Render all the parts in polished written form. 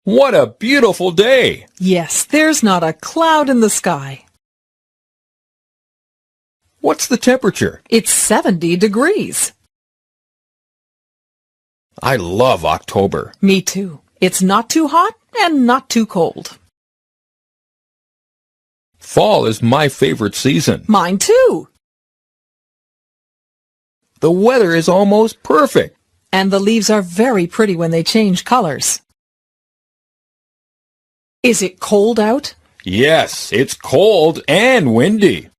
What a beautiful day! Yes, there's not a cloud in the sky. What's the temperature? It's 70 degrees. I love October. Me too. It's not too hot and not too cold. Fall is my favorite season. Mine too. The weather is almost perfect. And the leaves are very pretty when they change colors. Is it cold out? Yes, it's cold and windy.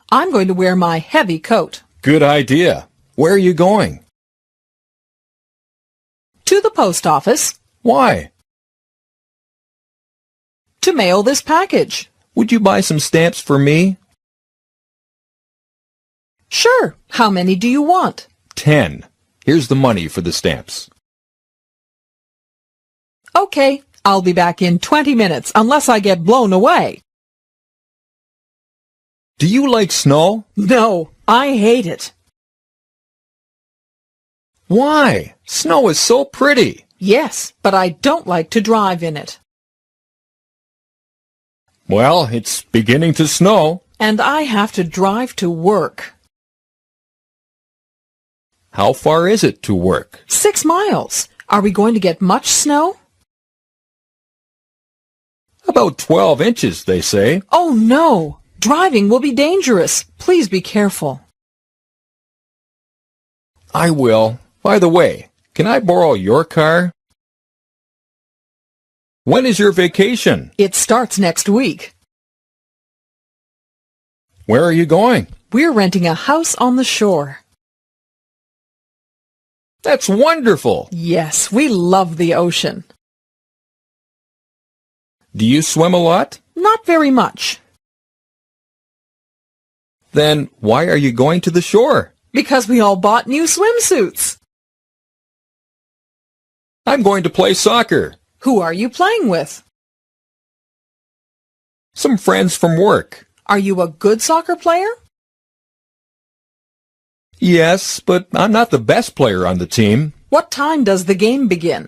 I'm going to wear my heavy coat. Good idea. Where are you going? To the post office. Why? To mail this package. Would you buy some stamps for me? Sure. How many do you want? 10. Here's the money for the stamps. Okay, I'll be back in 20 minutes unless I get blown away. Do you like snow? No, I hate it. Why? Snow is so pretty. Yes, but I don't like to drive in it. Well, it's beginning to snow. And I have to drive to work. How far is it to work? 6 miles. Are we going to get much snow? About 12 inches, they say. Oh, no. Driving will be dangerous. Please be careful. I will. By the way, can I borrow your car? When is your vacation? It starts next week. Where are you going? We're renting a house on the shore. That's wonderful. Yes, we love the ocean. Do you swim a lot? Not very much. Then why are you going to the shore? Because we all bought new swimsuits. I'm going to play soccer. Who are you playing with? Some friends from work. Are you a good soccer player? Yes, but I'm not the best player on the team. What time does the game begin?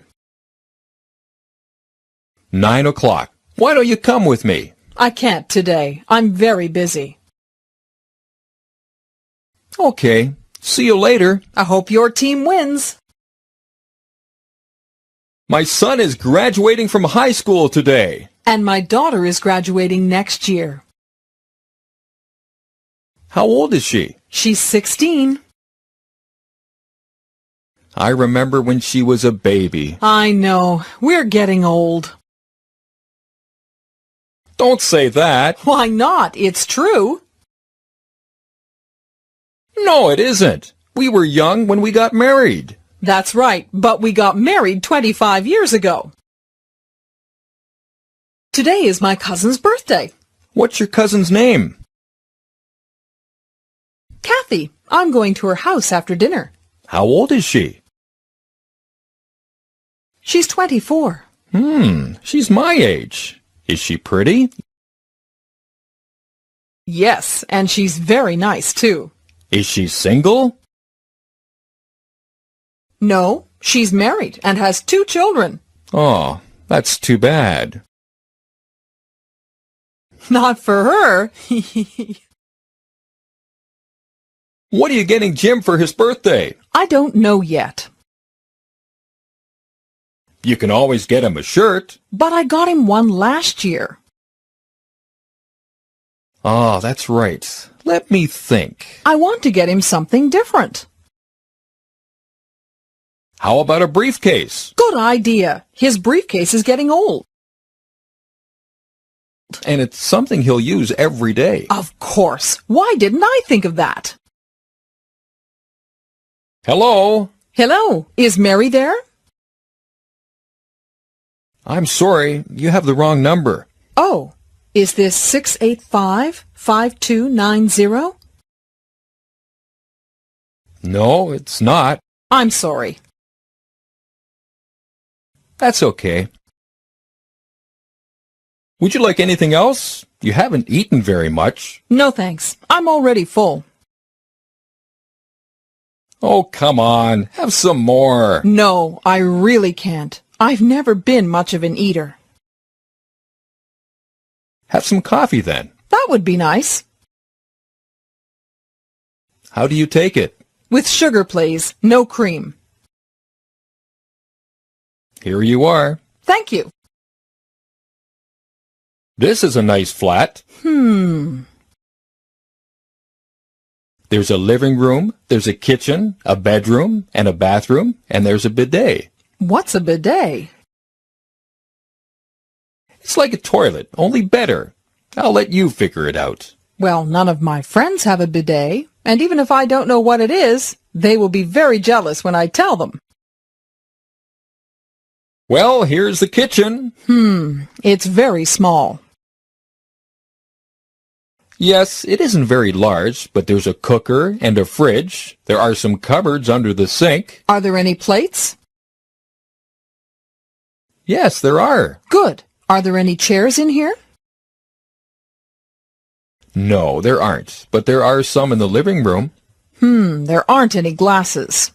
9 o'clock. Why don't you come with me? I can't today. I'm very busy. Okay. See you later. I hope your team wins. My son is graduating from high school today. And my daughter is graduating next year. How old is she? She's 16. I remember when she was a baby. I know. We're getting old. Don't say that. Why not? It's true. No, it isn't. We were young when we got married. That's right, but we got married 25 years ago. Today is my cousin's birthday. What's your cousin's name? Kathy. I'm going to her house after dinner. How old is she? She's 24. She's my age. Is she pretty? Yes, and she's very nice, too. Is she single? No, she's married and has 2 children. Oh, that's too bad. Not for her. What are you getting Jim for his birthday? I don't know yet. You can always get him a shirt. But I got him one last year. Oh, that's right. Let me think. I want to get him something different. How about a briefcase? Good idea. His briefcase is getting old. And it's something he'll use every day. Of course. Why didn't I think of that? Hello? Hello. Is Mary there? I'm sorry, you have the wrong number. Oh, is this 685-5290? No, it's not. I'm sorry. That's okay. Would you like anything else? You haven't eaten very much. No, thanks. I'm already full. Oh, come on. Have some more. No, I really can't. I've never been much of an eater. Have some coffee then. That would be nice. How do you take it? With sugar, please. No cream. Here you are. Thank you. This is a nice flat. There's a living room, there's a kitchen, a bedroom, and a bathroom, and there's a bidet. What's a bidet? It's like a toilet, only better. I'll let you figure it out. Well, none of my friends have a bidet, and even if I don't know what it is, they will be very jealous when I tell them. Well, here's the kitchen. It's very small. Yes, it isn't very large, but there's a cooker and a fridge. There are some cupboards under the sink. Are there any plates? Yes, there are. Good. Are there any chairs in here? No, there aren't, but there are some in the living room. There aren't any glasses.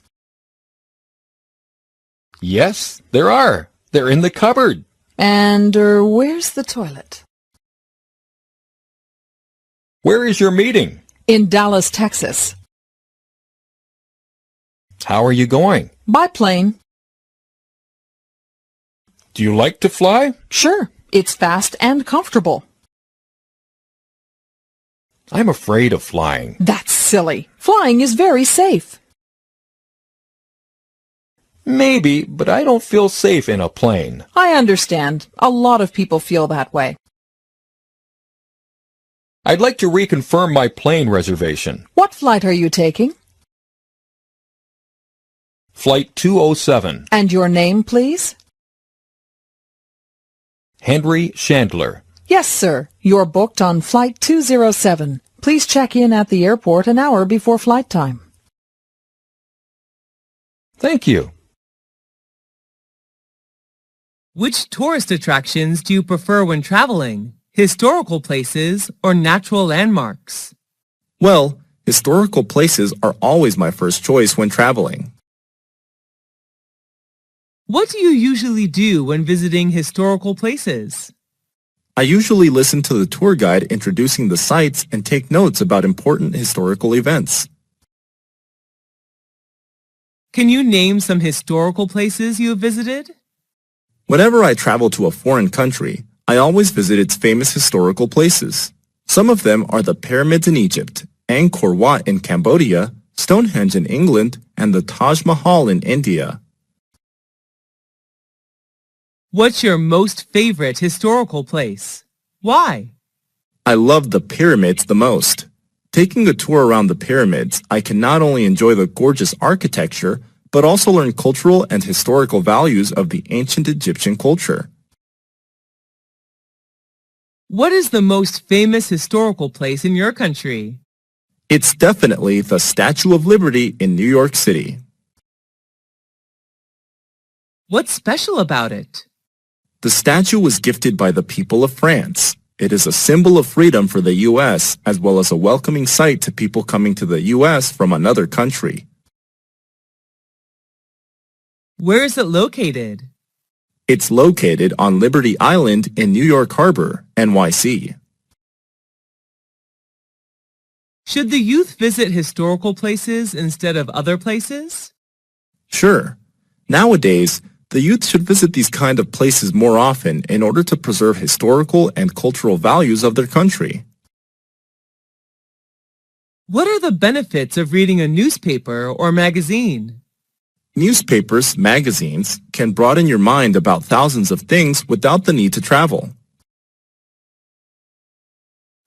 Yes, there are. They're in the cupboard. And where's the toilet? Where is your meeting? In Dallas, Texas. How are you going? By plane. Do you like to fly? Sure. It's fast and comfortable. I'm afraid of flying. That's silly. Flying is very safe. Maybe, but I don't feel safe in a plane. I understand. A lot of people feel that way. I'd like to reconfirm my plane reservation. What flight are you taking? Flight 207. And your name, please? Henry Chandler. Yes, sir. You're booked on Flight 207. Please check in at the airport an hour before flight time. Thank you. Which tourist attractions do you prefer when traveling? Historical places or natural landmarks? Well, historical places are always my first choice when traveling. What do you usually do when visiting historical places? I usually listen to the tour guide introducing the sites and take notes about important historical events. Can you name some historical places you have visited? Whenever I travel to a foreign country, I always visit its famous historical places. Some of them are the pyramids in Egypt, Angkor Wat in Cambodia, Stonehenge in England, and the Taj Mahal in India. What's your most favorite historical place? Why? I love the pyramids the most. Taking a tour around the pyramids, I can not only enjoy the gorgeous architecture, but also learn cultural and historical values of the ancient Egyptian culture. What is the most famous historical place in your country? It's definitely the Statue of Liberty in New York City. What's special about it? The statue was gifted by the people of France. It is a symbol of freedom for the U.S. as well as a welcoming sight to people coming to the U.S. from another country. Where is it located? It's located on Liberty Island in New York Harbor, NYC. Should the youth visit historical places instead of other places? Sure. Nowadays, the youth should visit these kind of places more often in order to preserve historical and cultural values of their country. What are the benefits of reading a newspaper or magazine? Newspapers, magazines, can broaden your mind about thousands of things without the need to travel.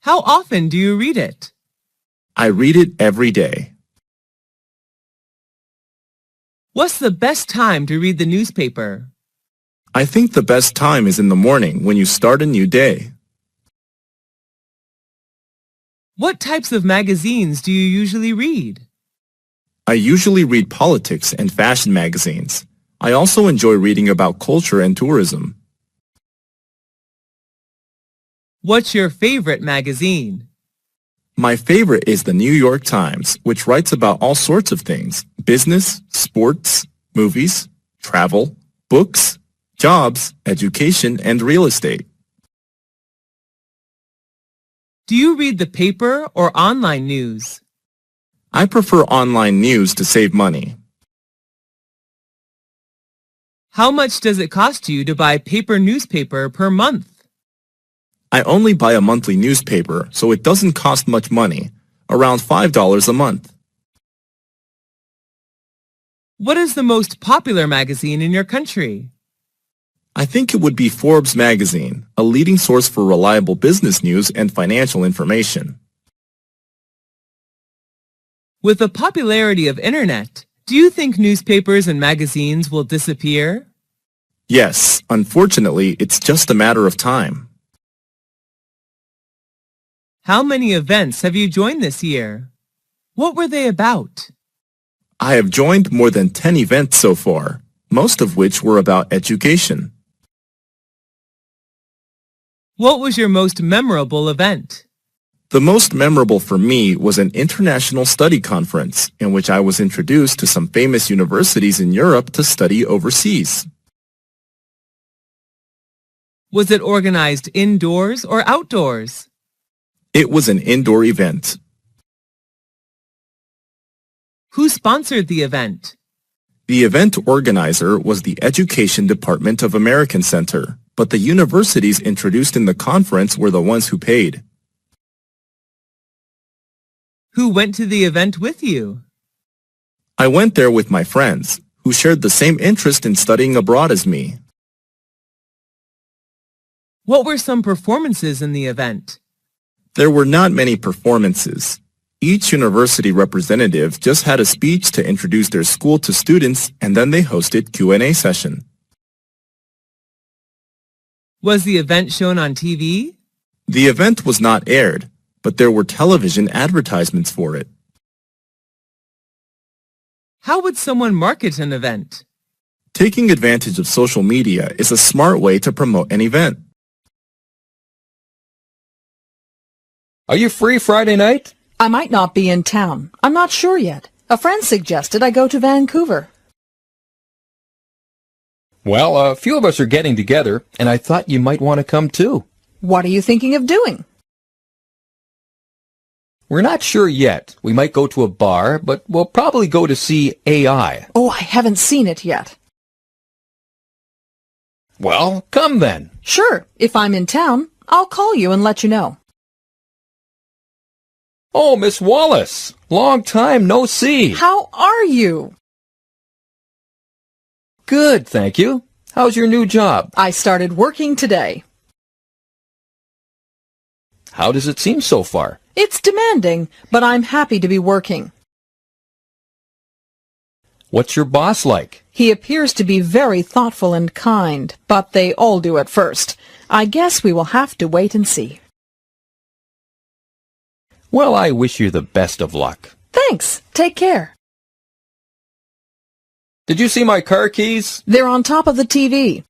How often do you read it? I read it every day. What's the best time to read the newspaper? I think the best time is in the morning when you start a new day. What types of magazines do you usually read? I usually read politics and fashion magazines. I also enjoy reading about culture and tourism. What's your favorite magazine? My favorite is the New York Times, which writes about all sorts of things: business, sports, movies, travel, books, jobs, education, and real estate. Do you read the paper or online news? I prefer online news to save money. How much does it cost you to buy paper newspaper per month? I only buy a monthly newspaper, so it doesn't cost much money, around $5 a month. What is the most popular magazine in your country? I think it would be Forbes magazine, a leading source for reliable business news and financial information. With the popularity of Internet, do you think newspapers and magazines will disappear? Yes, unfortunately, it's just a matter of time. How many events have you joined this year? What were they about? I have joined more than 10 events so far, most of which were about education. What was your most memorable event? The most memorable for me was an international study conference in which I was introduced to some famous universities in Europe to study overseas. Was it organized indoors or outdoors? It was an indoor event. Who sponsored the event? The event organizer was the Education Department of American Center, but the universities introduced in the conference were the ones who paid. Who went to the event with you? I went there with my friends, who shared the same interest in studying abroad as me. What were some performances in the event? There were not many performances. Each university representative just had a speech to introduce their school to students, and then they hosted Q&A session. Was the event shown on TV? The event was not aired, but there were television advertisements for it. How would someone market an event? Taking advantage of social media is a smart way to promote an event. Are you free Friday night? I might not be in town. I'm not sure yet. A friend suggested I go to Vancouver. Well, a few of us are getting together, and I thought you might want to come too. What are you thinking of doing? We're not sure yet. We might go to a bar, but we'll probably go to see AI. Oh, I haven't seen it yet. Well, come then. Sure, if I'm in town, I'll call you and let you know. Oh, Miss Wallace, long time no see. How are you? Good, thank you. How's your new job? I started working today. How does it seem so far? It's demanding, but I'm happy to be working. What's your boss like? He appears to be very thoughtful and kind, but they all do at first. I guess we will have to wait and see. Well, I wish you the best of luck. Thanks. Take care. Did you see my car keys? They're on top of the TV.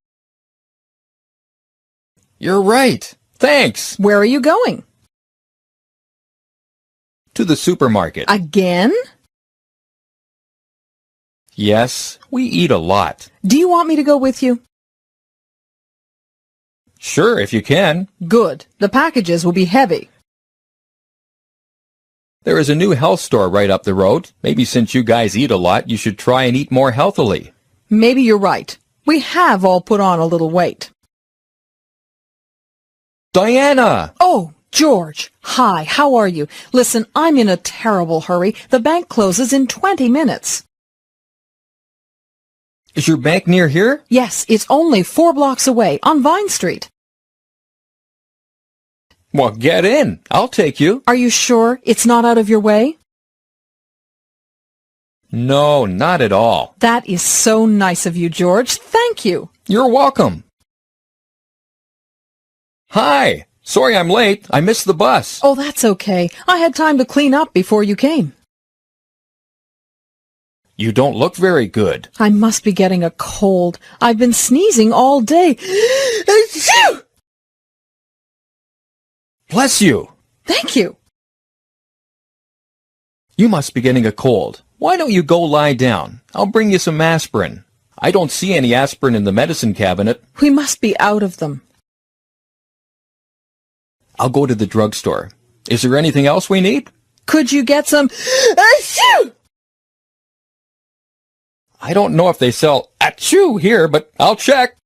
You're right. Thanks. Where are you going? To the supermarket. Again? Yes, we eat a lot. Do you want me to go with you? Sure, if you can. Good. The packages will be heavy. There is a new health store right up the road. Maybe since you guys eat a lot, you should try and eat more healthily. Maybe you're right. We have all put on a little weight. Diana! Oh, George. Hi, how are you? Listen, I'm in a terrible hurry. The bank closes in 20 minutes. Is your bank near here? Yes, it's only 4 blocks away, on Vine Street. Well, get in. I'll take you. Are you sure it's not out of your way? No, not at all. That is so nice of you, George. Thank you. You're welcome. Hi. Sorry I'm late. I missed the bus. Oh, that's okay. I had time to clean up before you came. You don't look very good. I must be getting a cold. I've been sneezing all day. Bless you. Thank you. You must be getting a cold. Why don't you go lie down? I'll bring you some aspirin. I don't see any aspirin in the medicine cabinet. We must be out of them. I'll go to the drugstore. Is there anything else we need? Could you get some... Achoo! I don't know if they sell achoo here, but I'll check.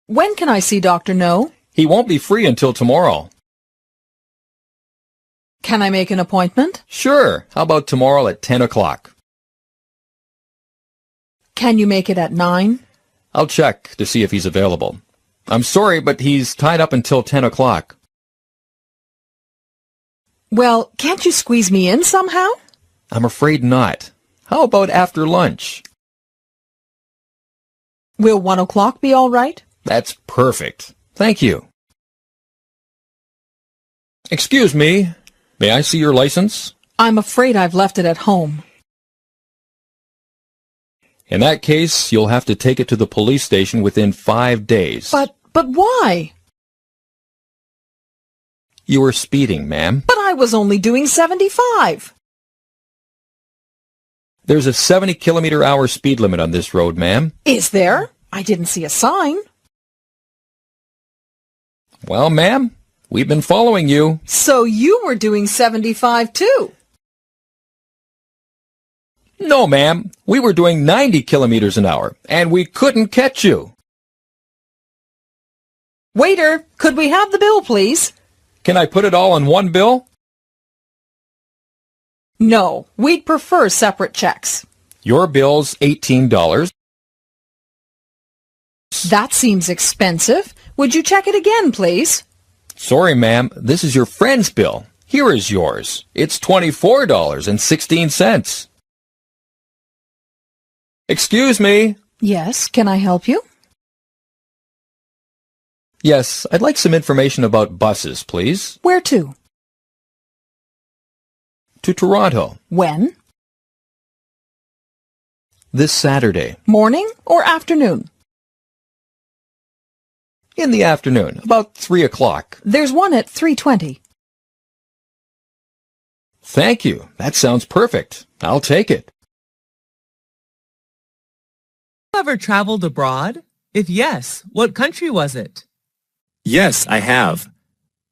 When can I see Dr. No? He won't be free until tomorrow. Can I make an appointment? Sure. How about tomorrow at 10 o'clock? Can you make it at 9? I'll check to see if he's available. I'm sorry, but he's tied up until 10 o'clock. Well, can't you squeeze me in somehow? I'm afraid not. How about after lunch? Will 1 o'clock be all right? That's perfect. Thank you. Excuse me. May I see your license? I'm afraid I've left it at home. In that case, you'll have to take it to the police station within 5 days. But why? You were speeding, ma'am. But I was only doing 75. There's a 70-kilometer-hour speed limit on this road, ma'am. Is there? I didn't see a sign. Well, ma'am, we've been following you. So you were doing 75 too? No, ma'am. We were doing 90 kilometers an hour, and we couldn't catch you. Waiter, could we have the bill, please? Can I put it all in one bill? No, we'd prefer separate checks. Your bill's $18. That seems expensive. Would you check it again, please? Sorry, ma'am. This is your friend's bill. Here is yours. It's $24.16. Excuse me. Yes, can I help you? Yes, I'd like some information about buses, please. Where to? To Toronto. When? This Saturday. Morning or afternoon? In the afternoon, about 3 o'clock. There's one at 3:20. Thank you. That sounds perfect. I'll take it. Ever traveled abroad? If yes, what country was it? Yes, I have.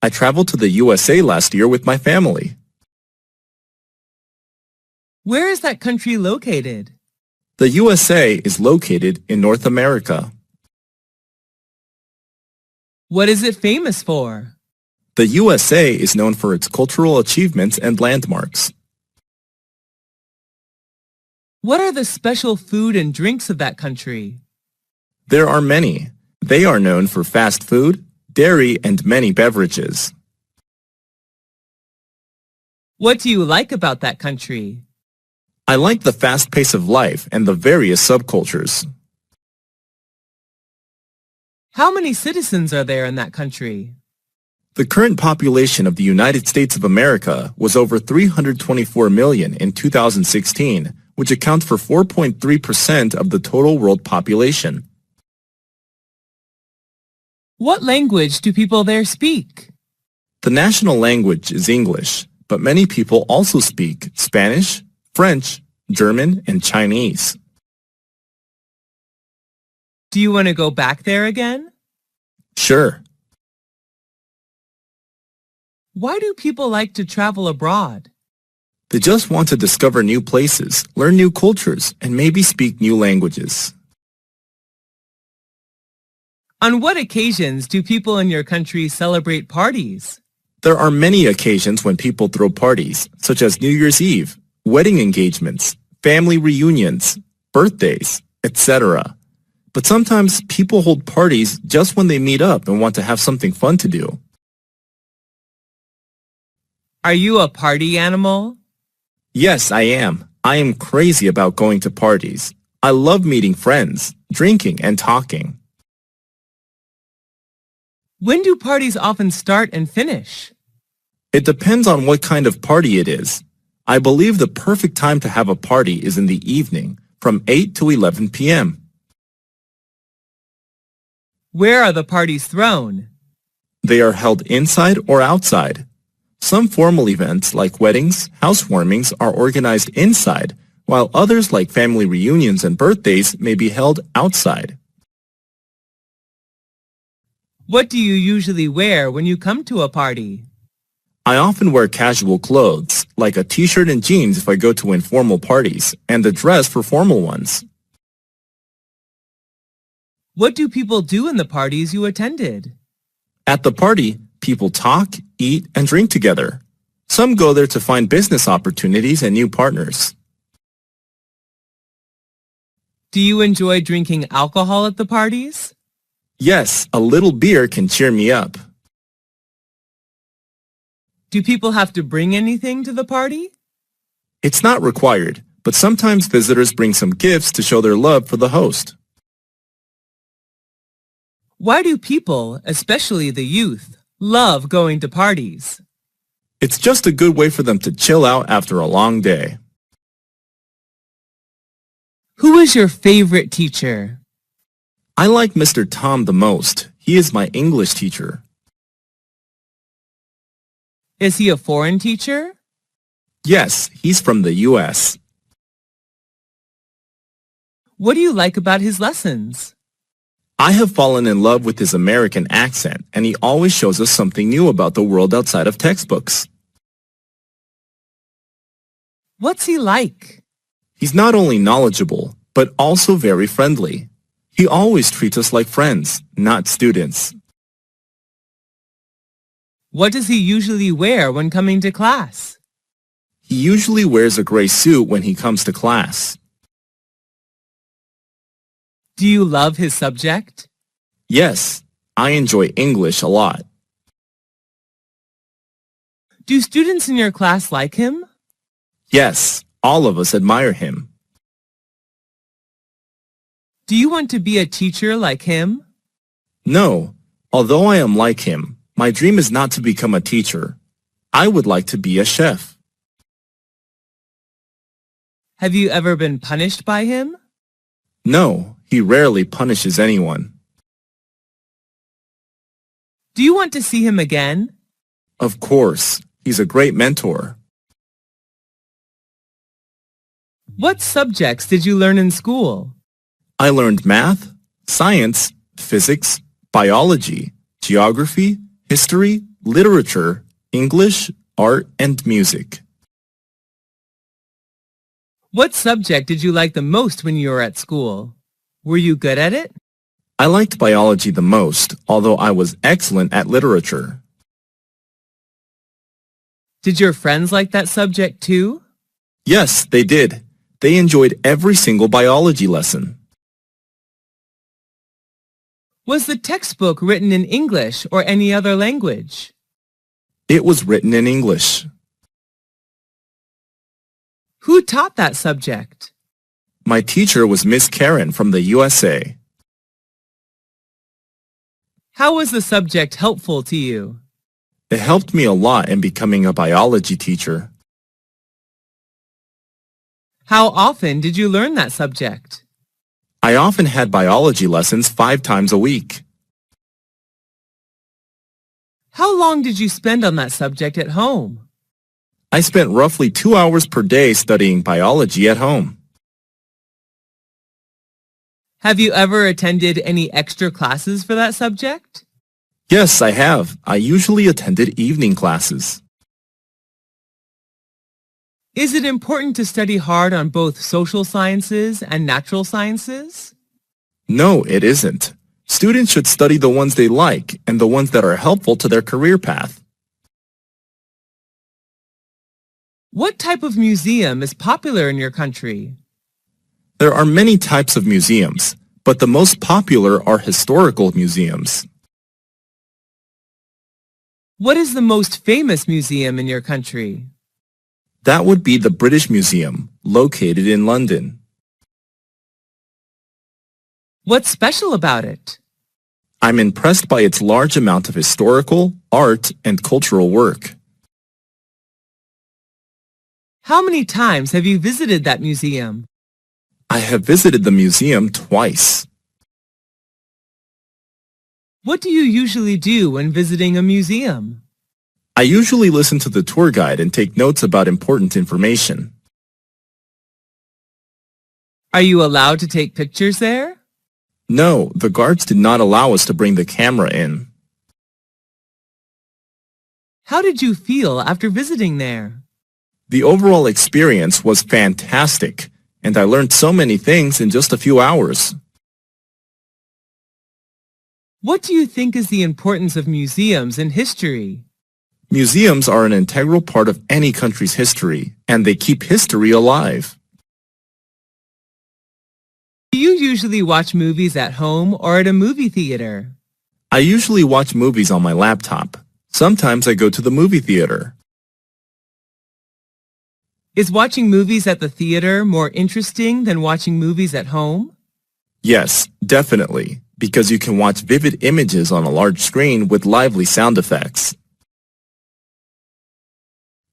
I traveled to the USA last year with my family. Where is that country located? The USA is located in North America. What is it famous for? The USA is known for its cultural achievements and landmarks. What are the special food and drinks of that country? There are many. They are known for fast food, dairy, and many beverages. What do you like about that country? I like the fast pace of life and the various subcultures. How many citizens are there in that country? The current population of the United States of America was over 324 million in 2016, which accounts for 4.3% of the total world population. What language do people there speak? The national language is English, but many people also speak Spanish, French, German, and Chinese. Do you want to go back there again? Sure. Why do people like to travel abroad? They just want to discover new places, learn new cultures, and maybe speak new languages. On what occasions do people in your country celebrate parties? There are many occasions when people throw parties, such as New Year's Eve, wedding engagements, family reunions, birthdays, etc. But sometimes people hold parties just when they meet up and want to have something fun to do. Are you a party animal? Yes, I am. I am crazy about going to parties. I love meeting friends, drinking, and talking. When do parties often start and finish? It depends on what kind of party it is. I believe the perfect time to have a party is in the evening, from 8 to 11 p.m. Where are the parties thrown? They are held inside or outside. Some formal events like weddings, housewarmings are organized inside, while others like family reunions and birthdays may be held outside. What do you usually wear when you come to a party? I often wear casual clothes, like a t-shirt and jeans if I go to informal parties, and a dress for formal ones. What do people do in the parties you attended? At the party, people talk, eat, and drink together. Some go there to find business opportunities and new partners. Do you enjoy drinking alcohol at the parties? Yes, a little beer can cheer me up. Do people have to bring anything to the party? It's not required, but sometimes visitors bring some gifts to show their love for the host. Why do people, especially the youth, love going to parties? It's just a good way for them to chill out after a long day. Who is your favorite teacher? I like Mr. Tom the most. He is my English teacher. Is he a foreign teacher? Yes, he's from the U.S. What do you like about his lessons? I have fallen in love with his American accent, and he always shows us something new about the world outside of textbooks. What's he like? He's not only knowledgeable, but also very friendly. He always treats us like friends, not students. What does he usually wear when coming to class? He usually wears a gray suit when he comes to class. Do you love his subject? Yes, I enjoy English a lot. Do students in your class like him? Yes, all of us admire him. Do you want to be a teacher like him? No, although I am like him, my dream is not to become a teacher. I would like to be a chef. Have you ever been punished by him? No, he rarely punishes anyone. Do you want to see him again? Of course, he's a great mentor. What subjects did you learn in school? I learned math, science, physics, biology, geography, history, literature, English, art, and music. What subject did you like the most when you were at school? Were you good at it? I liked biology the most, although I was excellent at literature. Did your friends like that subject too? Yes, they did. They enjoyed every single biology lesson. Was the textbook written in English or any other language? It was written in English. Who taught that subject? My teacher was Miss Karen from the USA. How was the subject helpful to you? It helped me a lot in becoming a biology teacher. How often did you learn that subject? I often had biology lessons 5 times a week. How long did you spend on that subject at home? I spent roughly 2 hours per day studying biology at home. Have you ever attended any extra classes for that subject? Yes, I have. I usually attended evening classes. Is it important to study hard on both social sciences and natural sciences? No, it isn't. Students should study the ones they like and the ones that are helpful to their career path. What type of museum is popular in your country? There are many types of museums, but the most popular are historical museums. What is the most famous museum in your country? That would be the British Museum, located in London. What's special about it? I'm impressed by its large amount of historical, art, and cultural work. How many times have you visited that museum? I have visited the museum twice. What do you usually do when visiting a museum? I usually listen to the tour guide and take notes about important information. Are you allowed to take pictures there? No, the guards did not allow us to bring the camera in. How did you feel after visiting there? The overall experience was fantastic, and I learned so many things in just a few hours. What do you think is the importance of museums in history? Museums are an integral part of any country's history, and they keep history alive. Do you usually watch movies at home or at a movie theater? I usually watch movies on my laptop. Sometimes I go to the movie theater. Is watching movies at the theater more interesting than watching movies at home? Yes, definitely, because you can watch vivid images on a large screen with lively sound effects.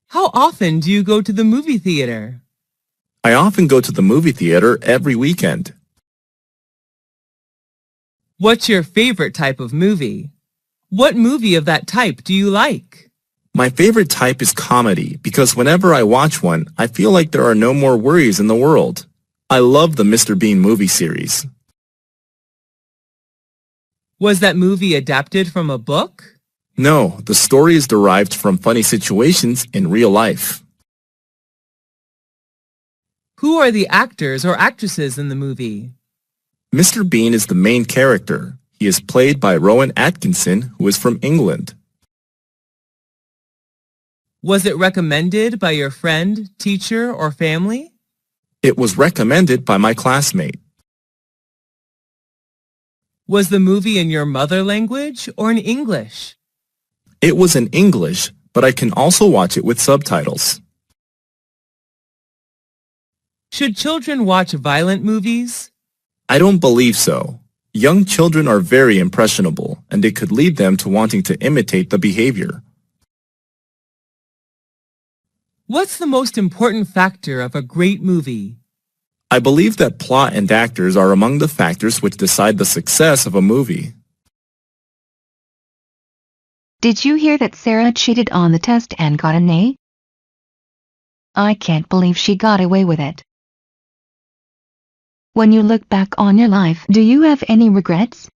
How often do you go to the movie theater? I often go to the movie theater every weekend. What's your favorite type of movie? What movie of that type do you like? My favorite type is comedy because whenever I watch one, I feel like there are no more worries in the world. I love the Mr. Bean movie series. Was that movie adapted from a book? No, the story is derived from funny situations in real life. Who are the actors or actresses in the movie? Mr. Bean is the main character. He is played by Rowan Atkinson, who is from England. Was it recommended by your friend, teacher, or family? It was recommended by my classmate. Was the movie in your mother language or in English? It was in English, but I can also watch it with subtitles. Should children watch violent movies? I don't believe so. Young children are very impressionable, and it could lead them to wanting to imitate the behavior. What's the most important factor of a great movie? I believe that plot and actors are among the factors which decide the success of a movie. Did you hear that Sarah cheated on the test and got an A? I can't believe she got away with it. When you look back on your life, do you have any regrets?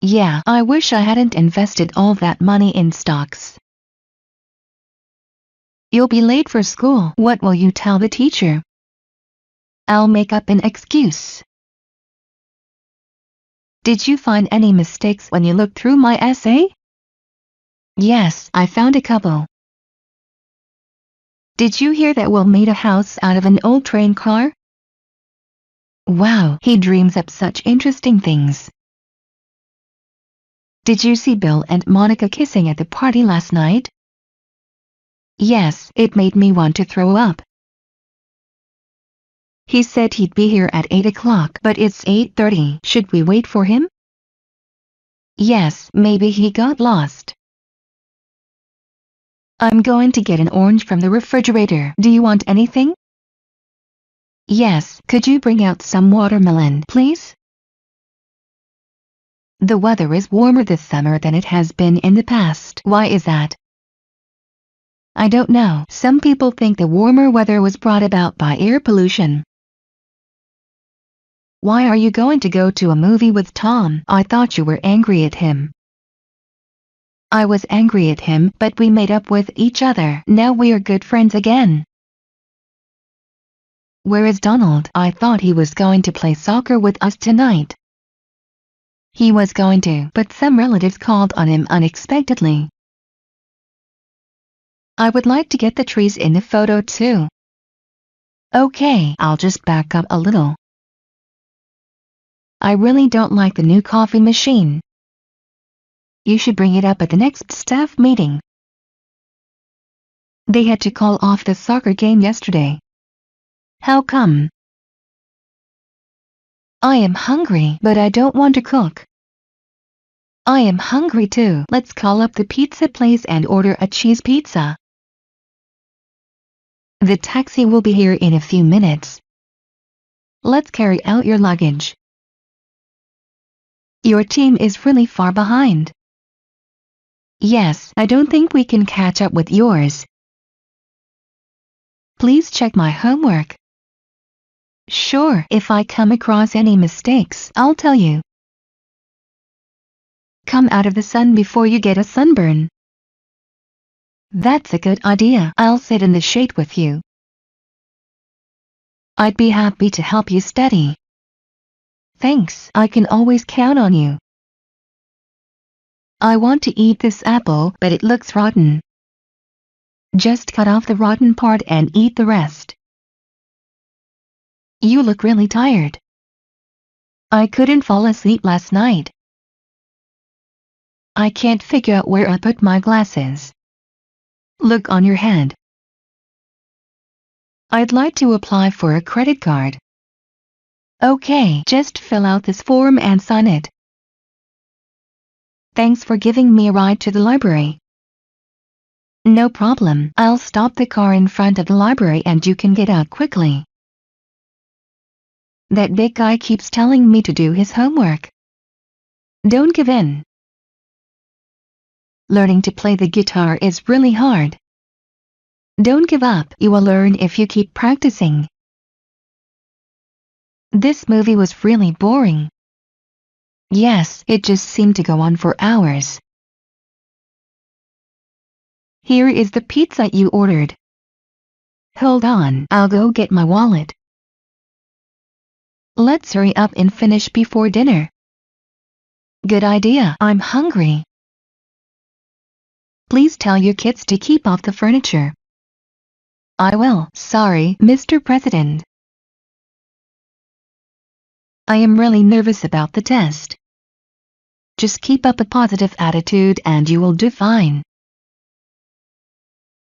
Yeah, I wish I hadn't invested all that money in stocks. You'll be late for school. What will you tell the teacher? I'll make up an excuse. Did you find any mistakes when you looked through my essay? Yes, I found a couple. Did you hear that Will made a house out of an old train car? Wow, he dreams up such interesting things. Did you see Bill and Monica kissing at the party last night? Yes, it made me want to throw up. He said he'd be here at 8 o'clock, but it's 8:30. Should we wait for him? Yes, maybe he got lost. I'm going to get an orange from the refrigerator. Do you want anything? Yes, could you bring out some watermelon, please? The weather is warmer this summer than it has been in the past. Why is that? I don't know. Some people think the warmer weather was brought about by air pollution. Why are you going to go to a movie with Tom? I thought you were angry at him. I was angry at him, but we made up with each other. Now we are good friends again. Where is Donald? I thought he was going to play soccer with us tonight. He was going to, but some relatives called on him unexpectedly. I would like to get the trees in the photo too. Okay, I'll just back up a little. I really don't like the new coffee machine. You should bring it up at the next staff meeting. They had to call off the soccer game yesterday. How come? I am hungry, but I don't want to cook. I am hungry too. Let's call up the pizza place and order a cheese pizza. The taxi will be here in a few minutes. Let's carry out your luggage. Your team is really far behind. Yes, I don't think we can catch up with yours. Please check my homework. Sure, if I come across any mistakes, I'll tell you. Come out of the sun before you get a sunburn. That's a good idea. I'll sit in the shade with you. I'd be happy to help you study. Thanks, I can always count on you. I want to eat this apple, but it looks rotten. Just cut off the rotten part and eat the rest. You look really tired. I couldn't fall asleep last night. I can't figure out where I put my glasses. Look on your head. I'd like to apply for a credit card. Okay, just fill out this form and sign it. Thanks for giving me a ride to the library. No problem, I'll stop the car in front of the library and you can get out quickly. That big guy keeps telling me to do his homework. Don't give in. Learning to play the guitar is really hard. Don't give up, you will learn if you keep practicing. This movie was really boring. Yes, it just seemed to go on for hours. Here is the pizza you ordered. Hold on, I'll go get my wallet. Let's hurry up and finish before dinner. Good idea, I'm hungry. Please tell your kids to keep off the furniture. I will. Sorry, Mr. President. I am really nervous about the test. Just keep up a positive attitude and you will do fine.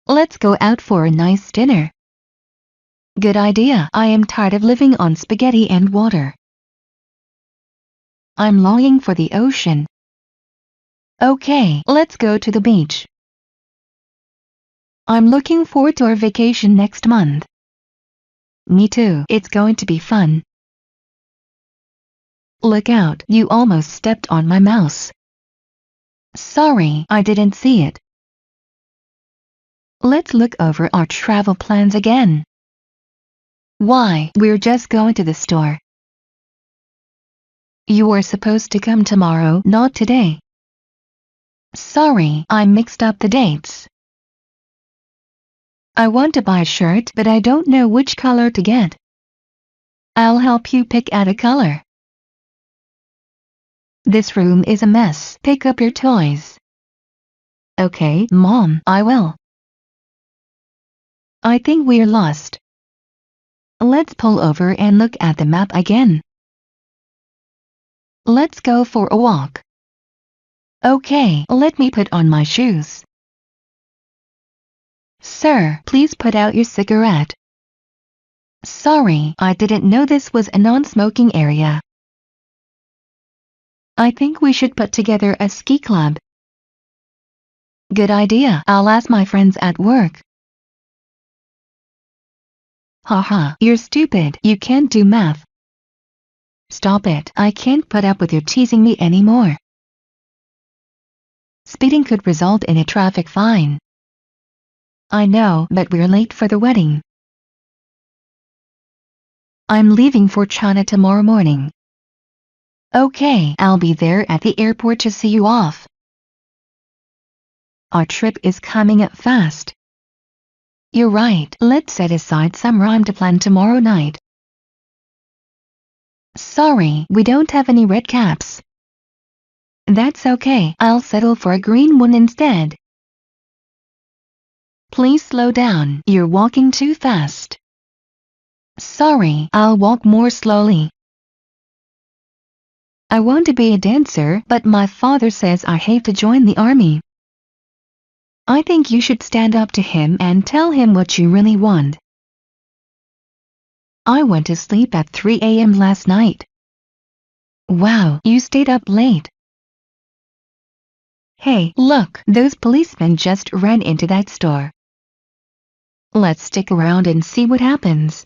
Let's go out for a nice dinner. Good idea. I am tired of living on spaghetti and water. I'm longing for the ocean. Okay, let's go to the beach. I'm looking forward to our vacation next month. Me too, it's going to be fun. Look out, you almost stepped on my mouse. Sorry, I didn't see it. Let's look over our travel plans again. Why, we're just going to the store. You were supposed to come tomorrow, not today. Sorry, I mixed up the dates. I want to buy a shirt, but I don't know which color to get. I'll help you pick out a color. This room is a mess. Pick up your toys. Okay, Mom, I will. I think we're lost. Let's pull over and look at the map again. Let's go for a walk. Okay, let me put on my shoes. Sir, please put out your cigarette. Sorry, I didn't know this was a non-smoking area. I think we should put together a ski club. Good idea, I'll ask my friends at work. Haha, you're stupid, you can't do math. Stop it, I can't put up with your teasing me anymore. Speeding could result in a traffic fine. I know, but we're late for the wedding. I'm leaving for China tomorrow morning. Okay, I'll be there at the airport to see you off. Our trip is coming up fast. You're right, let's set aside some time to plan tomorrow night. Sorry, we don't have any red caps. That's okay, I'll settle for a green one instead. Please slow down, you're walking too fast. Sorry, I'll walk more slowly. I want to be a dancer, but my father says I hate to join the army. I think you should stand up to him and tell him what you really want. I went to sleep at 3 a.m. last night. Wow, you stayed up late. Hey, look, those policemen just ran into that store. Let's stick around and see what happens.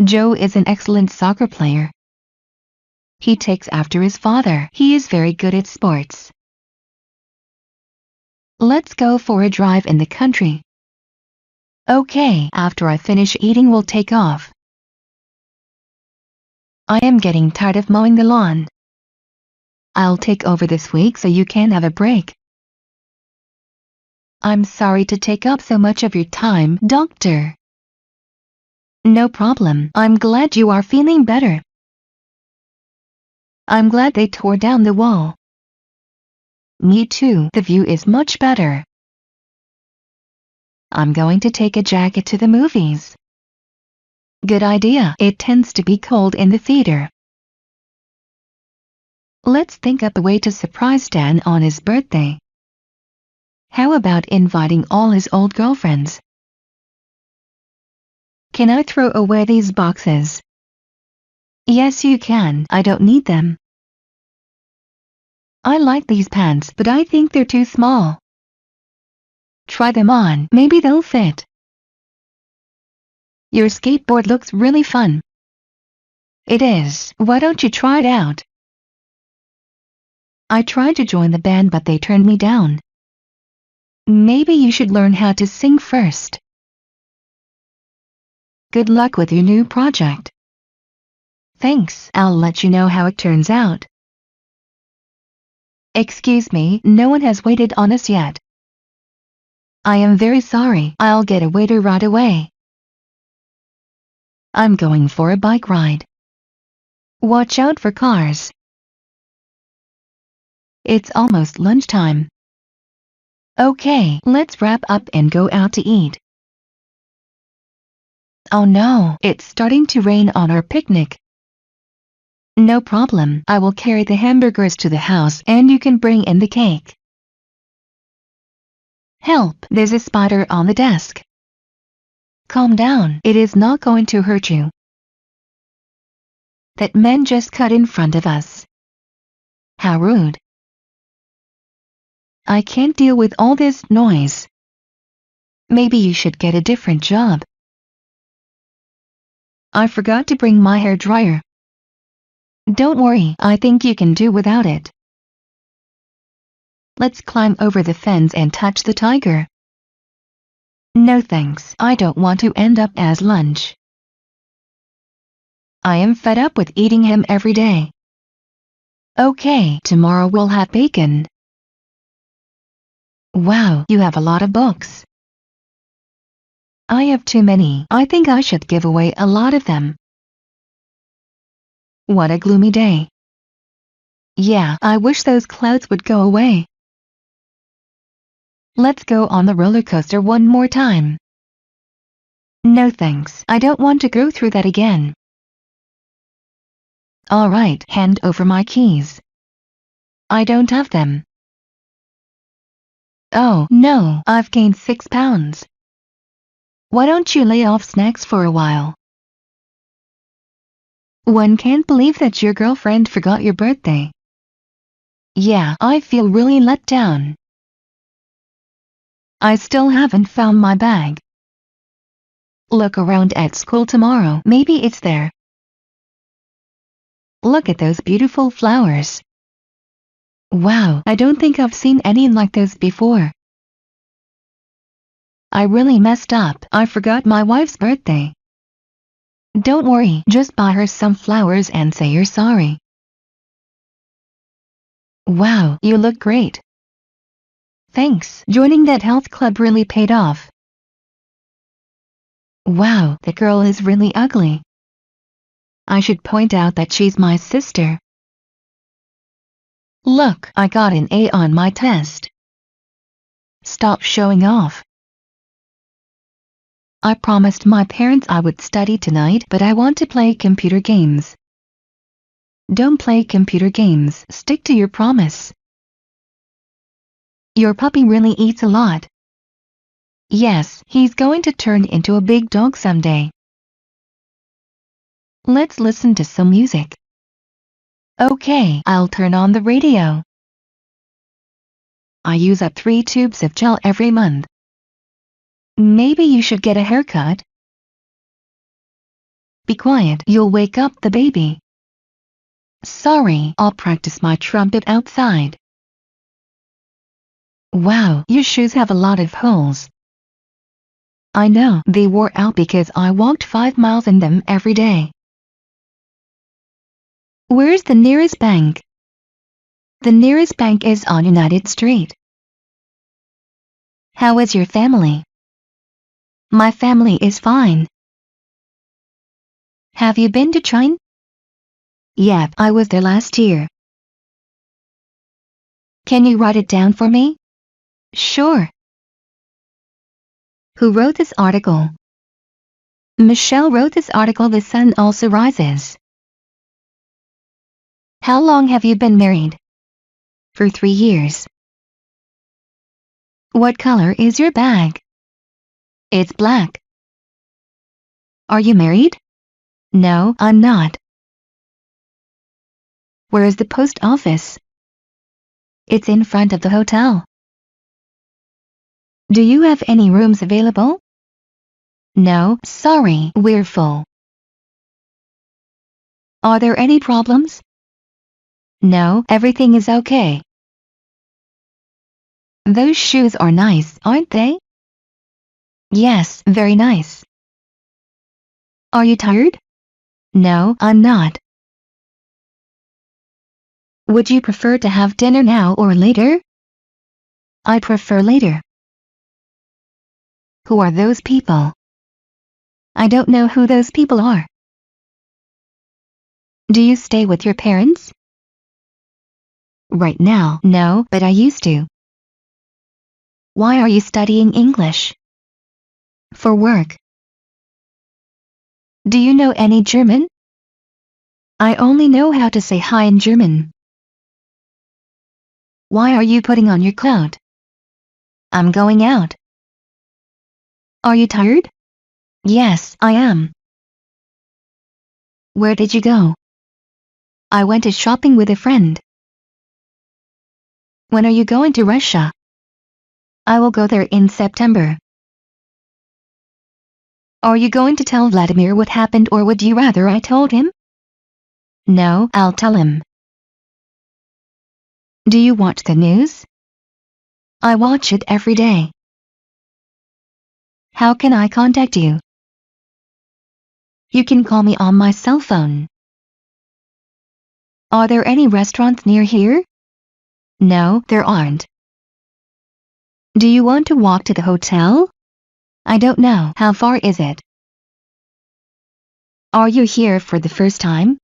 Joe is an excellent soccer player. He takes after his father. He is very good at sports. Let's go for a drive in the country. Okay, after I finish eating we'll take off. I am getting tired of mowing the lawn. I'll take over this week so you can have a break. I'm sorry to take up so much of your time, Doctor. No problem. I'm glad you are feeling better. I'm glad they tore down the wall. Me too. The view is much better. I'm going to take a jacket to the movies. Good idea. It tends to be cold in the theater. Let's think up a way to surprise Dan on his birthday. How about inviting all his old girlfriends? Can I throw away these boxes? Yes, you can. I don't need them. I like these pants, but I think they're too small. Try them on. Maybe they'll fit. Your skateboard looks really fun. It is. Why don't you try it out? I tried to join the band but they turned me down. Maybe you should learn how to sing first. Good luck with your new project. Thanks. I'll let you know how it turns out. Excuse me, no one has waited on us yet. I am very sorry. I'll get a waiter right away. I'm going for a bike ride. Watch out for cars. It's almost lunchtime. Okay, let's wrap up and go out to eat. Oh no, it's starting to rain on our picnic. No problem, I will carry the hamburgers to the house and you can bring in the cake. Help, there's a spider on the desk. Calm down, it is not going to hurt you. That man just cut in front of us. How rude. I can't deal with all this noise. Maybe you should get a different job. I forgot to bring my hair dryer. Don't worry, I think you can do without it. Let's climb over the fence and touch the tiger. No thanks, I don't want to end up as lunch. I am fed up with eating him every day. Okay, tomorrow we'll have bacon. Wow, you have a lot of books. I have too many. I think I should give away a lot of them. What a gloomy day. Yeah, I wish those clouds would go away. Let's go on the roller coaster one more time. No thanks, I don't want to go through that again. Alright, hand over my keys. I don't have them. Oh, no, I've gained 6 pounds. Why don't you lay off snacks for a while? One can't believe that your girlfriend forgot your birthday. Yeah, I feel really let down. I still haven't found my bag. Look around at school tomorrow, maybe it's there. Look at those beautiful flowers. Wow, I don't think I've seen any like those before. I really messed up. I forgot my wife's birthday. Don't worry, just buy her some flowers and say you're sorry. Wow, you look great. Thanks, joining that health club really paid off. Wow, the girl is really ugly. I should point out that she's my sister. Look, I got an A on my test. Stop showing off. I promised my parents I would study tonight, but I want to play computer games. Don't play computer games, stick to your promise. Your puppy really eats a lot. Yes, he's going to turn into a big dog someday. Let's listen to some music. Okay, I'll turn on the radio. I use up 3 tubes of gel every month. Maybe you should get a haircut. Be quiet, you'll wake up the baby. Sorry, I'll practice my trumpet outside. Wow, your shoes have a lot of holes. I know they wore out because I walked 5 miles in them every day. Where's the nearest bank? The nearest bank is on United Street. How is your family? My family is fine. Have you been to China? Yep, I was there last year. Can you write it down for me? Sure. Who wrote this article? Michelle wrote this article. The sun also rises. How long have you been married? For 3 years. What color is your bag? It's black. Are you married? No, I'm not. Where is the post office? It's in front of the hotel. Do you have any rooms available? No, sorry, we're full. Are there any problems? No, everything is okay. Those shoes are nice, aren't they? Yes, very nice. Are you tired? No, I'm not. Would you prefer to have dinner now or later? I prefer later. Who are those people? I don't know who those people are. Do you stay with your parents? Right now, no, but I used to. Why are you studying English? For work. Do you know any German? I only know how to say hi in German. Why are you putting on your coat? I'm going out. Are you tired? Yes, I am. Where did you go? I went to shopping with a friend. When are you going to Russia? I will go there in September. Are you going to tell Vladimir what happened, or would you rather I told him? No, I'll tell him. Do you watch the news? I watch it every day. How can I contact you? You can call me on my cell phone. Are there any restaurants near here? No, there aren't. Do you want to walk to the hotel? I don't know. How far is it? Are you here for the first time?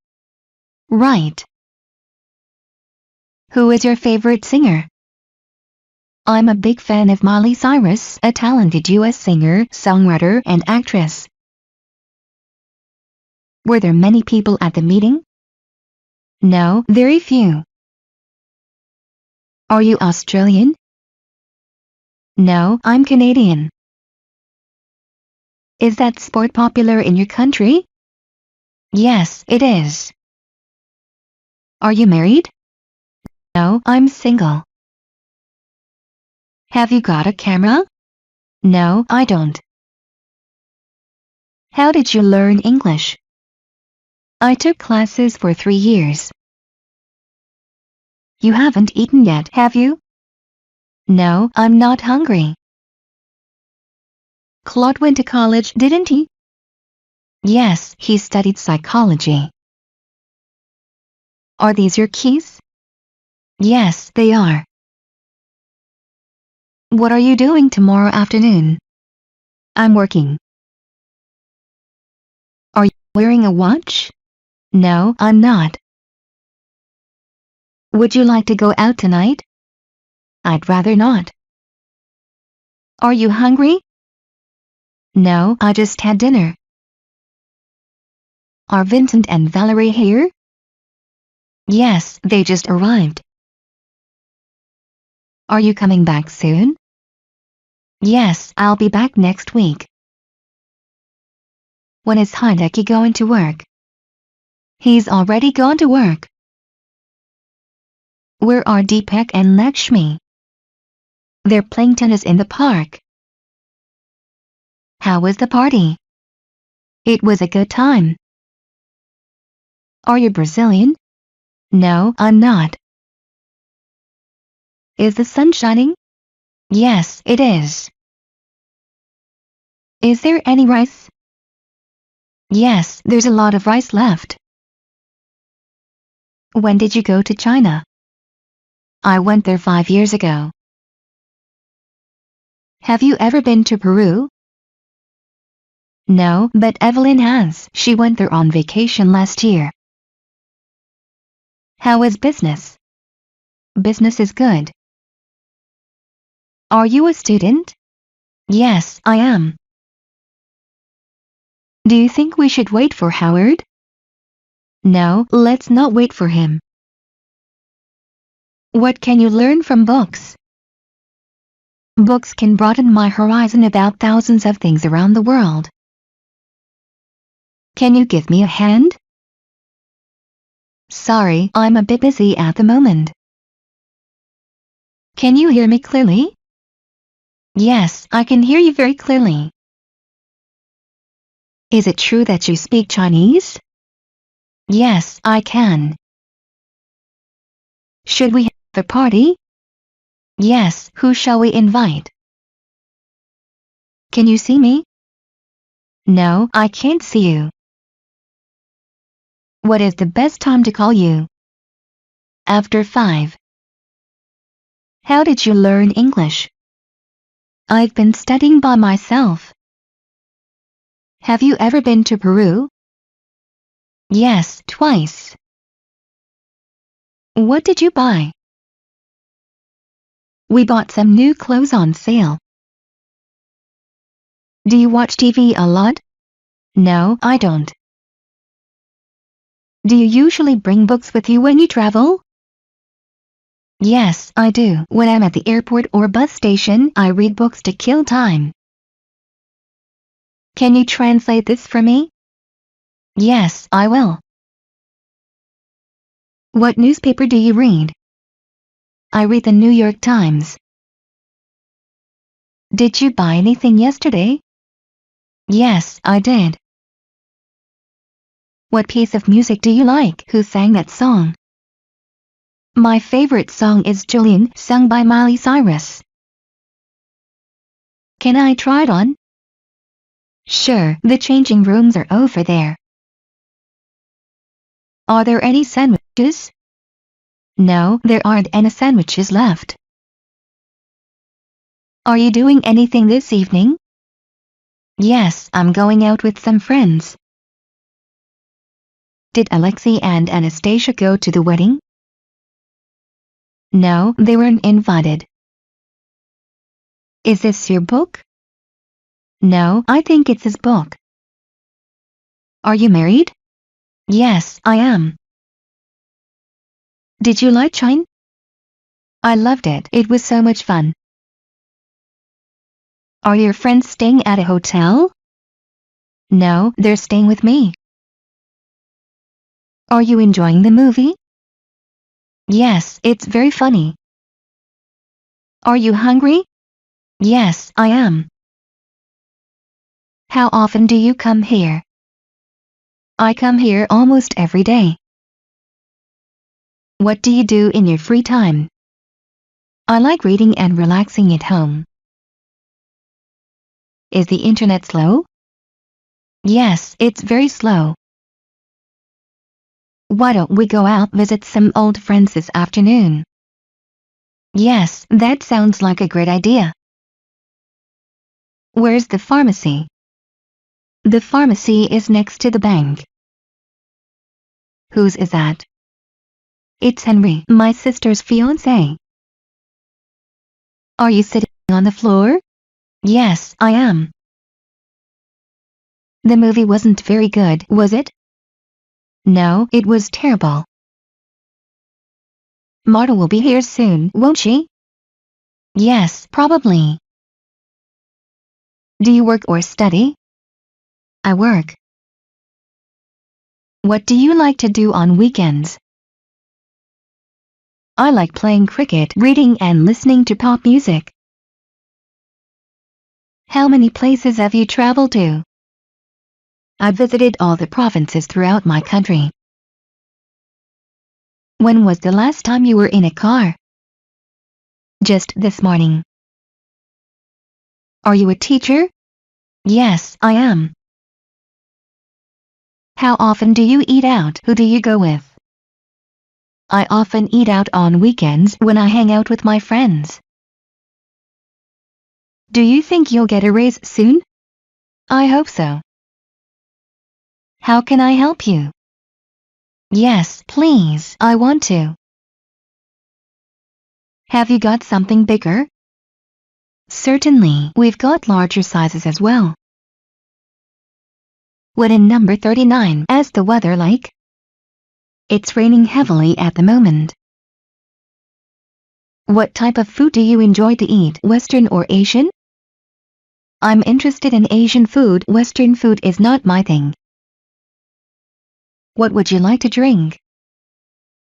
Right. Who is your favorite singer? I'm a big fan of Miley Cyrus, a talented US singer, songwriter, and actress. Were there many people at the meeting? No, very few. Are you Australian? No, I'm Canadian. Is that sport popular in your country? Yes, it is. Are you married? No, I'm single. Have you got a camera? No, I don't. How did you learn English? I took classes for 3 years. You haven't eaten yet, have you? No, I'm not hungry. Claude went to college, didn't he? Yes, he studied psychology. Are these your keys? Yes, they are. What are you doing tomorrow afternoon? I'm working. Are you wearing a watch? No, I'm not. Would you like to go out tonight? I'd rather not. Are you hungry? No, I just had dinner. Are Vincent and Valerie here? Yes, they just arrived. Are you coming back soon? Yes, I'll be back next week. When is Hideki going to work? He's already gone to work. Where are Deepak and Lakshmi? They're playing tennis in the park. How was the party? It was a good time. Are you Brazilian? No, I'm not. Is the sun shining? Yes, it is. Is there any rice? Yes, there's a lot of rice left. When did you go to China? I went there 5 years ago. Have you ever been to Peru? No, but Evelyn has. She went there on vacation last year. How is business? Business is good. Are you a student? Yes, I am. Do you think we should wait for Howard? No, let's not wait for him. What can you learn from books? Books can broaden my horizon about thousands of things around the world. Can you give me a hand? Sorry, I'm a bit busy at the moment. Can you hear me clearly? Yes, I can hear you very clearly. Is it true that you speak Chinese? Yes, I can. Should we have a party? Yes, who shall we invite? Can you see me? No, I can't see you. What is the best time to call you? After 5. How did you learn English? I've been studying by myself. Have you ever been to Peru? Yes, twice. What did you buy? We bought some new clothes on sale. Do you watch TV a lot? No, I don't. Do you usually bring books with you when you travel? Yes, I do. When I'm at the airport or bus station, I read books to kill time. Can you translate this for me? Yes, I will. What newspaper do you read? I read the New York Times. Did you buy anything yesterday? Yes, I did. What piece of music do you like? Who sang that song? My favorite song is Julian, sung by Miley Cyrus. Can I try it on? Sure, the changing rooms are over there. Are there any sandwiches? No, there aren't any sandwiches left. Are you doing anything this evening? Yes, I'm going out with some friends. Did Alexei and Anastasia go to the wedding? No, they weren't invited. Is this your book? No, I think it's his book. Are you married? Yes, I am. Did you like China? I loved it. It was so much fun. Are your friends staying at a hotel? No, they're staying with me. Are you enjoying the movie? Yes, it's very funny. Are you hungry? Yes, I am. How often do you come here? I come here almost every day. What do you do in your free time? I like reading and relaxing at home. Is the internet slow? Yes, it's very slow. Why don't we go out visit some old friends this afternoon? Yes, that sounds like a great idea. Where's the pharmacy? The pharmacy is next to the bank. Whose is that? It's Henry, my sister's fiancé. Are you sitting on the floor? Yes, I am. The movie wasn't very good, was it? No, it was terrible. Marta will be here soon, won't she? Yes, probably. Do you work or study? I work. What do you like to do on weekends? I like playing cricket, reading and listening to pop music. How many places have you traveled to? I visited all the provinces throughout my country. When was the last time you were in a car? Just this morning. Are you a teacher? Yes, I am. How often do you eat out? Who do you go with? I often eat out on weekends when I hang out with my friends. Do you think you'll get a raise soon? I hope so. How can I help you? Yes, please, I want to. Have you got something bigger? Certainly, we've got larger sizes as well. What in number 39 is the weather like? It's raining heavily at the moment. What type of food do you enjoy to eat, Western or Asian? I'm interested in Asian food. Western food is not my thing. What would you like to drink?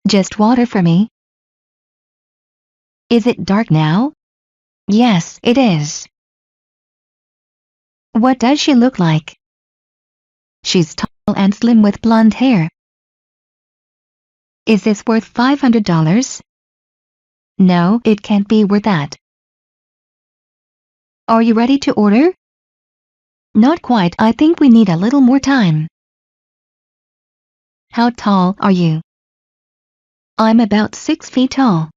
Just water for me. Is it dark now? Yes, it is. What does she look like? She's tall and slim with blonde hair. Is this worth $500? No, it can't be worth that. Are you ready to order? Not quite. I think we need a little more time. How tall are you? I'm about 6 feet tall.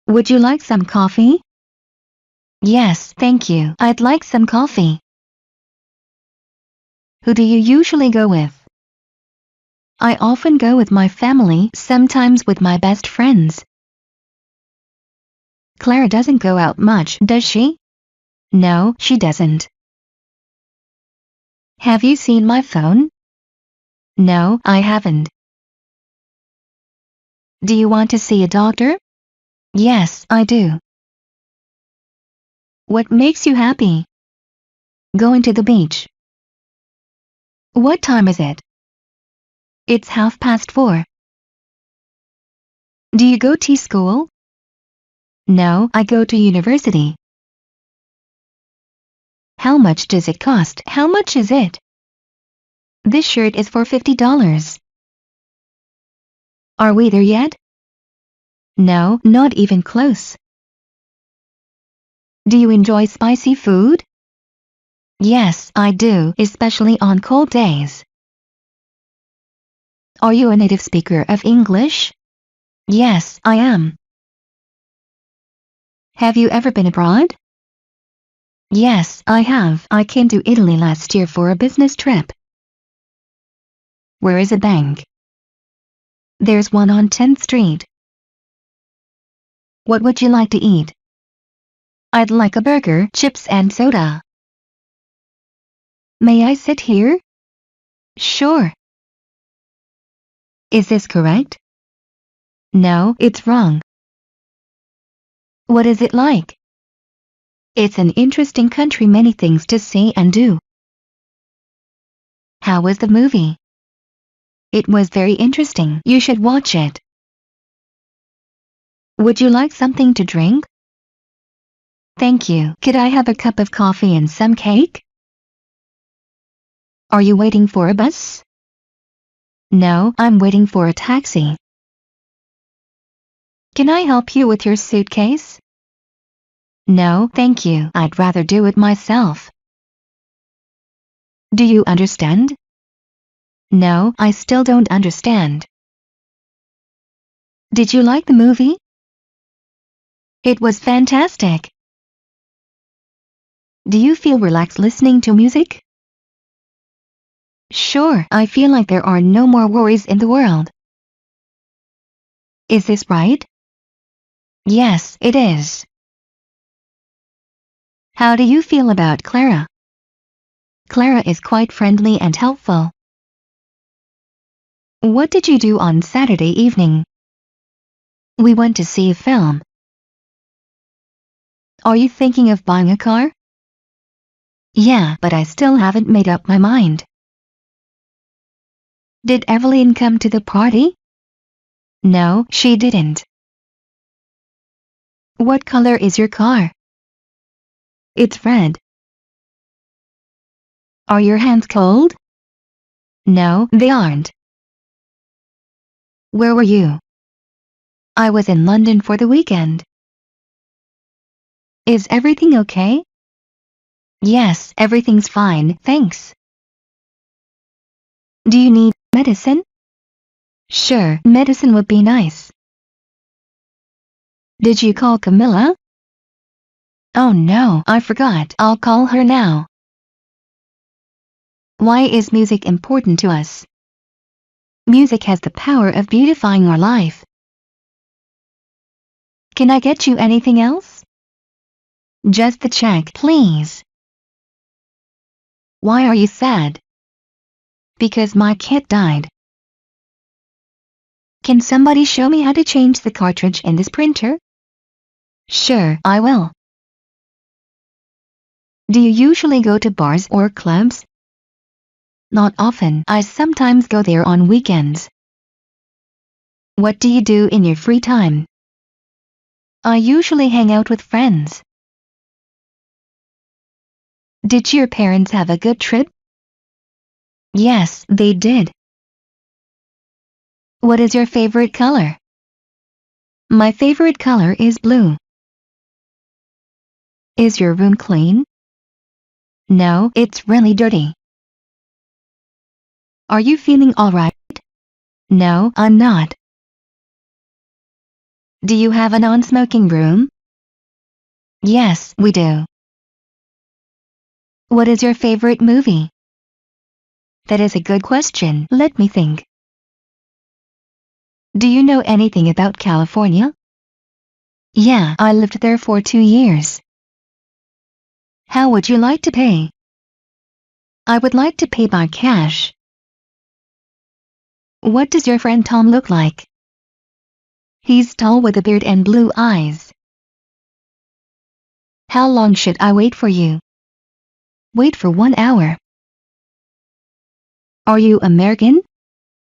Would you like some coffee? Yes, thank you. I'd like some coffee. Who do you usually go with? I often go with my family, sometimes with my best friends. Clara doesn't go out much, does she? No, she doesn't. Have you seen my phone? No, I haven't. Do you want to see a doctor? Yes, I do. What makes you happy? Going to the beach. What time is it? It's 4:30. Do you go to school? No, I go to university. How much does it cost? How much is it? This shirt is for $50. Are we there yet? No, not even close. Do you enjoy spicy food? Yes, I do, especially on cold days. Are you a native speaker of English? Yes, I am. Have you ever been abroad? Yes, I have. I came to Italy last year for a business trip. Where is a bank? There's one on 10th Street. What would you like to eat? I'd like a burger, chips and soda. May I sit here? Sure. Is this correct? No, it's wrong. What is it like? It's an interesting country, many things to see and do. How was the movie? It was very interesting. You should watch it. Would you like something to drink? Thank you. Could I have a cup of coffee and some cake? Are you waiting for a bus? No, I'm waiting for a taxi. Can I help you with your suitcase? No, thank you. I'd rather do it myself. Do you understand? No, I still don't understand. Did you like the movie? It was fantastic. Do you feel relaxed listening to music? Sure, I feel like there are no more worries in the world. Is this right? Yes, it is. How do you feel about Clara? Clara is quite friendly and helpful. What did you do on Saturday evening? We went to see a film. Are you thinking of buying a car? Yeah, but I still haven't made up my mind. Did Evelyn come to the party? No, she didn't. What color is your car? It's red. Are your hands cold? No, they aren't. Where were you? I was in London for the weekend. Is everything okay? Yes, everything's fine, thanks. Do you need medicine? Sure, medicine would be nice. Did you call Camilla? Oh no, I forgot. I'll call her now. Why is music important to us? Music has the power of beautifying our life. Can I get you anything else? Just the check, please. Why are you sad? Because my cat died. Can somebody show me how to change the cartridge in this printer? Sure, I will. Do you usually go to bars or clubs? Not often. I sometimes go there on weekends. What do you do in your free time? I usually hang out with friends. Did your parents have a good trip? Yes, they did. What is your favorite color? My favorite color is blue. Is your room clean? No, it's really dirty. Are you feeling alright? No, I'm not. Do you have a non-smoking room? Yes, we do. What is your favorite movie? That is a good question. Let me think. Do you know anything about California? Yeah, I lived there for 2 years. How would you like to pay? I would like to pay by cash. What does your friend Tom look like? He's tall with a beard and blue eyes. How long should I wait for you? Wait for 1 hour. Are you American?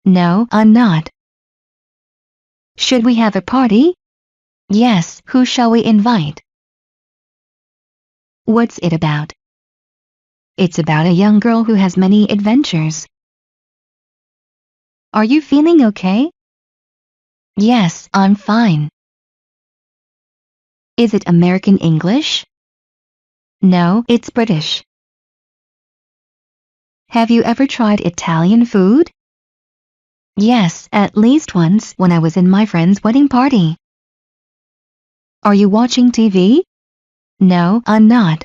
No, I'm not. Should we have a party? Yes, who shall we invite? What's it about? It's about a young girl who has many adventures. Are you feeling okay? Yes, I'm fine. Is it American English? No, it's British. Have you ever tried Italian food? Yes, at least once when I was in my friend's wedding party. Are you watching TV? No, I'm not.